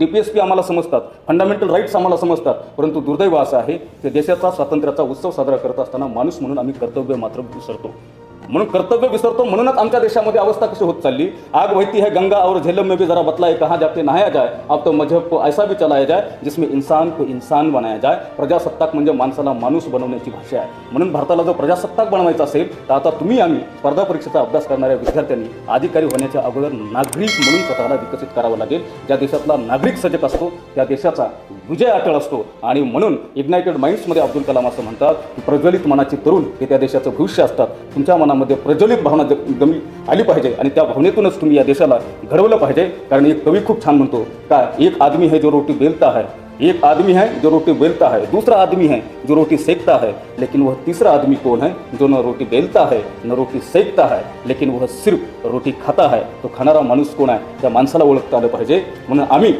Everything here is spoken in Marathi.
DPSP आम्हाला समजतात, फंडामेंटल राईट्स आम्हाला समजतात, परंतु दुर्दैव असं आहे की देशाचा स्वातंत्र्याचा उत्सव साजरा करत असताना माणूस म्हणून आम्ही कर्तव्य मात्र विसरतो. म्हणून कर्तव्य विसरतो. म्हणूनच आमच्या देशामध्ये अवस्था कशी होत चालली. आग बहती है गंगा और झेलम में भी जरा बतलाए कहाँ जाके नहाया जाए. अब तो मजहब को ऐसा भी चलाया जाए जिसमें इंसान को इंसान बनाया जाए. प्रजासत्ताक म्हणजे माणसाला माणूस बनवण्याची भाषा आहे. म्हणून भारताला जर प्रजासत्ताक बनवायचं असेल तर आता तुम्ही आम्ही स्पर्धा परीक्षेचा अभ्यास करणाऱ्या विद्यार्थ्यांनी अधिकारी होण्याच्या अगोदर नागरिक म्हणून स्वतःला विकसित करावं लागेल. ज्या देशातला नागरिक सजग असतो त्या देशाचा विजय अटळ असतो. आणि म्हणून इग्नायटेड माइंड्समध्ये अब्दुल कलाम असं म्हणतात की प्रज्वलित मनाचे तरुण हे त्या देशाचं भविष्य असतात. तुमच्या मनामध्ये प्रज्वलित भावना जमी आली पाहिजे आणि त्या भावनेतूनच तुम्ही या देशाला घडवलं पाहिजे. कारण एक कवी खूप छान म्हणतो का, एक आदमी है जो रोटी बेलता है, एक आदमी है जो रोटी बेलता है, दूसरा आदमी है जो रोटी सेकता है, लेकिन वह तीसरा आदमी कौन है जो न रोटी बेलता है न रोटी सेकता है, लेकिन वह सिर्फ रोटी खाता है. तो खाणारा माणूस कोण आहे त्या माणसाला ओळखता आलं पाहिजे. म्हणून आम्ही